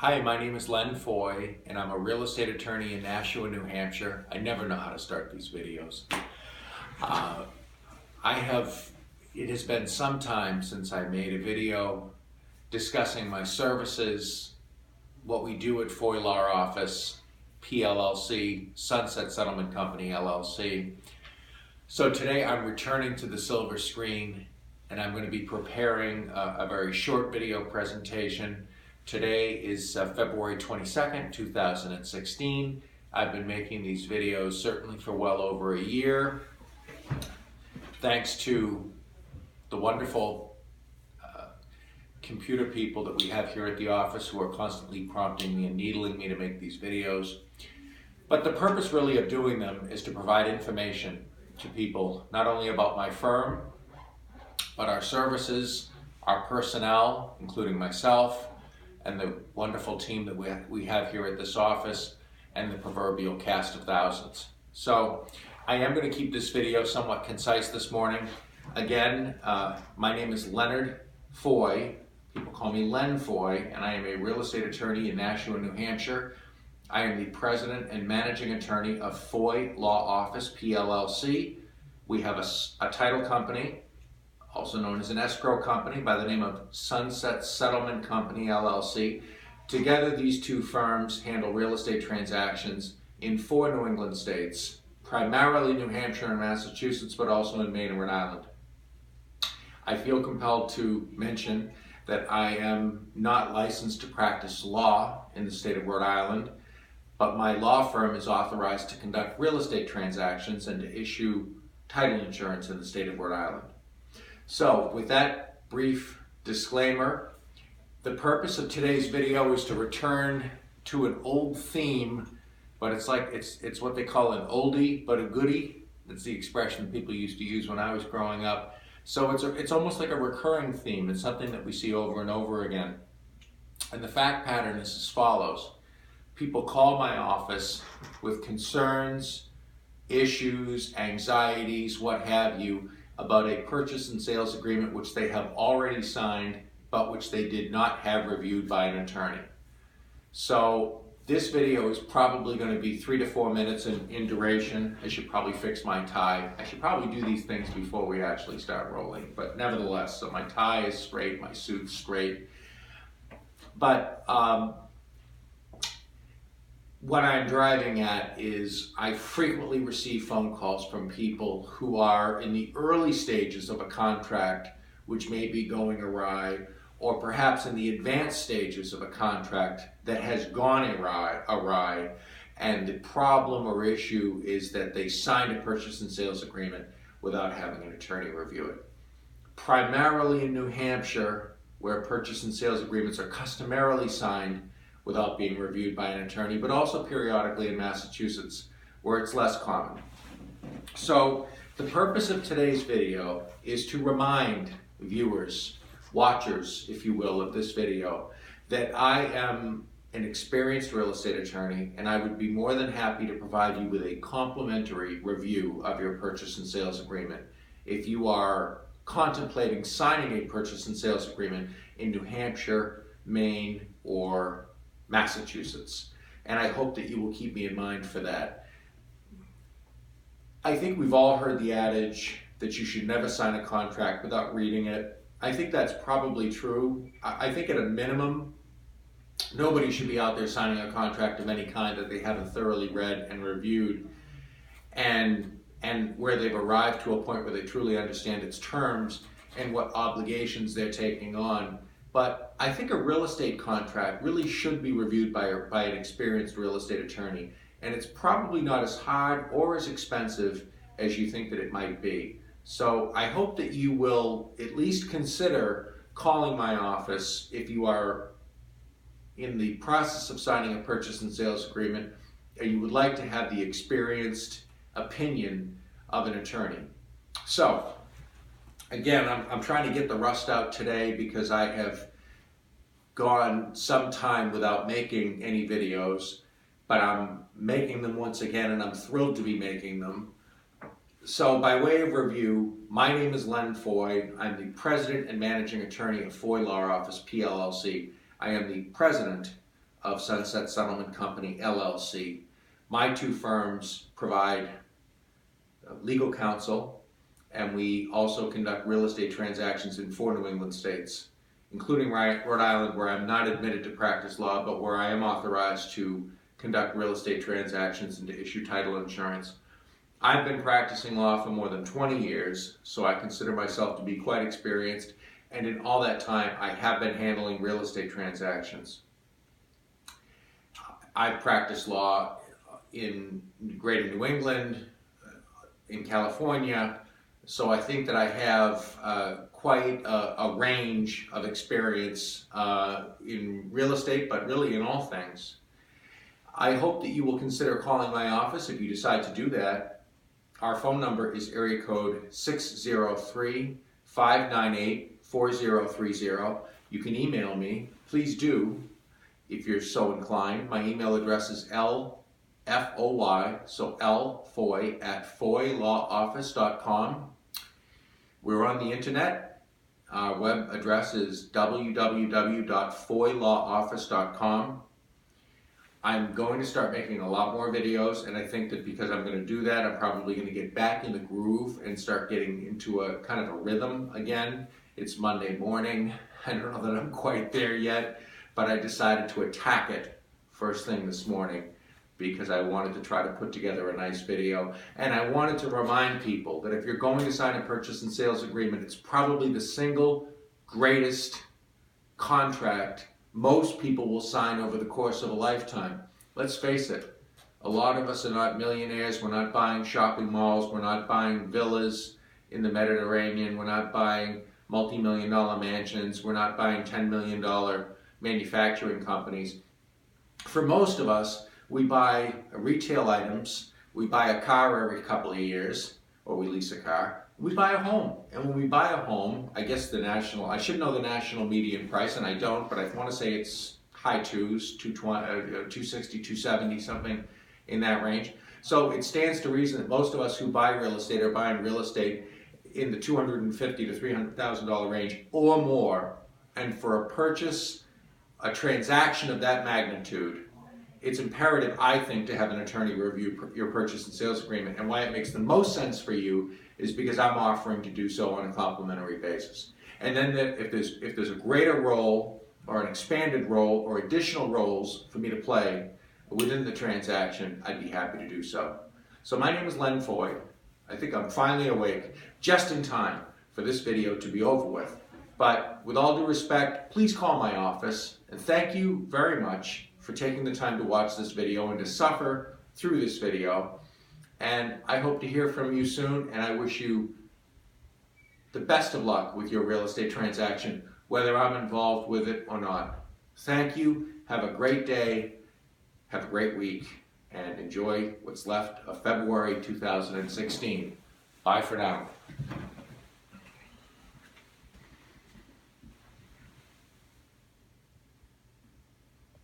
Hi, my name is Len Foy, and I'm a real estate attorney in Nashua, New Hampshire. I never know how to start these videos. It has been some time since I made a video discussing my services, what we do at Foy Law Office, PLLC, Sunset Settlement Company, LLC. So today I'm returning to the silver screen, and I'm going to be preparing a very short video presentation. Today is February 22nd, 2016. I've been making these videos certainly for well over a year. Thanks to the wonderful computer people that we have here at the office who are constantly prompting me and needling me to make these videos. But the purpose really of doing them is to provide information to people, not only about my firm, but our services, our personnel, including myself, and the wonderful team that we have here at this office, and the proverbial cast of thousands. So I am going to keep this video somewhat concise this morning. Again, my name is Leonard Foy. People call me Len Foy, and I am a real estate attorney in Nashua, New Hampshire. I am the president and managing attorney of Foy Law Office, PLLC. We have a title company, also known as an escrow company, by the name of Sunset Settlement Company, LLC. Together, these two firms handle real estate transactions in 4 New England states, primarily New Hampshire and Massachusetts, but also in Maine and Rhode Island. I feel compelled to mention that I am not licensed to practice law in the state of Rhode Island, but my law firm is authorized to conduct real estate transactions and to issue title insurance in the state of Rhode Island. So, with that brief disclaimer, the purpose of today's video is to return to an old theme, but it's what they call an oldie but a goodie. That's the expression people used to use when I was growing up. So it's almost like a recurring theme. It's something that we see over and over again. And the fact pattern is as follows. People call my office with concerns, issues, anxieties, what have you, about a purchase and sales agreement which they have already signed, but which they did not have reviewed by an attorney. So this video is probably going to be 3 to 4 minutes in duration. I should probably fix my tie. I should probably do these things before we actually start rolling, but nevertheless, so my tie is straight, my suit's straight. But what I'm driving at is I frequently receive phone calls from people who are in the early stages of a contract which may be going awry, or perhaps in the advanced stages of a contract that has gone awry, and the problem or issue is that they signed a purchase and sales agreement without having an attorney review it. Primarily in New Hampshire, where purchase and sales agreements are customarily signed without being reviewed by an attorney, but also periodically in Massachusetts, where it's less common. So the purpose of today's video is to remind viewers, watchers, if you will, of this video, that I am an experienced real estate attorney, and I would be more than happy to provide you with a complimentary review of your purchase and sales agreement if you are contemplating signing a purchase and sales agreement in New Hampshire, Maine, or Massachusetts. And I hope that you will keep me in mind for that. I think we've all heard the adage that you should never sign a contract without reading it. I think that's probably true. I think at a minimum, nobody should be out there signing a contract of any kind that they haven't thoroughly read and reviewed, and where they've arrived to a point where they truly understand its terms and what obligations they're taking on. But I think a real estate contract really should be reviewed by an experienced real estate attorney, and it's probably not as hard or as expensive as you think that it might be. So I hope that you will at least consider calling my office if you are in the process of signing a purchase and sales agreement, and you would like to have the experienced opinion of an attorney. So again, I'm trying to get the rust out today because I have gone some time without making any videos, but I'm making them once again, and I'm thrilled to be making them. So by way of review, my name is Len Foy. I'm the president and managing attorney of Foy Law Office, PLLC. I am the president of Sunset Settlement Company, LLC. My two firms provide legal counsel, and we also conduct real estate transactions in 4 New England states, including Rhode Island, where I'm not admitted to practice law, but where I am authorized to conduct real estate transactions and to issue title insurance. I've been practicing law for more than 20 years, so I consider myself to be quite experienced, and in all that time, I have been handling real estate transactions. I've practiced law in Greater New England, in California, so I think that I have quite a range of experience in real estate, but really in all things. I hope that you will consider calling my office if you decide to do that. Our phone number is area code 603-598-4030. You can email me. Please do, if you're so inclined. My email address is LFOY, so Foy at foylawoffice.com. We're on the internet. Our web address is www.foylawoffice.com. I'm going to start making a lot more videos, and I think that because I'm going to do that, I'm probably going to get back in the groove and start getting into a kind of a rhythm again. It's Monday morning. I don't know that I'm quite there yet, but I decided to attack it first thing this morning because I wanted to try to put together a nice video. And I wanted to remind people that if you're going to sign a purchase and sales agreement, it's probably the single greatest contract most people will sign over the course of a lifetime. Let's face it, a lot of us are not millionaires. We're not buying shopping malls. We're not buying villas in the Mediterranean. We're not buying multi-million-dollar mansions. We're not buying $10 million manufacturing companies. For most of us, we buy retail items. We buy a car every couple of years, or we lease a car. We buy a home, and when we buy a home, I guess I should know the national median price, and I don't, but I want to say it's high twos, 260, 270, something in that range. So it stands to reason that most of us who buy real estate are buying real estate in the $250,000 to $300,000 range or more, and for a purchase, a transaction of that magnitude, it's imperative, I think, to have an attorney review your purchase and sales agreement. And why it makes the most sense for you is because I'm offering to do so on a complimentary basis. And then if there's a greater role or an expanded role or additional roles for me to play within the transaction, I'd be happy to do so. So my name is Len Foy. I think I'm finally awake, just in time for this video to be over with. But with all due respect, please call my office, and thank you very much for taking the time to watch this video and to suffer through this video. And I hope to hear from you soon, and I wish you the best of luck with your real estate transaction, whether I'm involved with it or not. Thank you, have a great day, have a great week, and enjoy what's left of February 2016. Bye for now.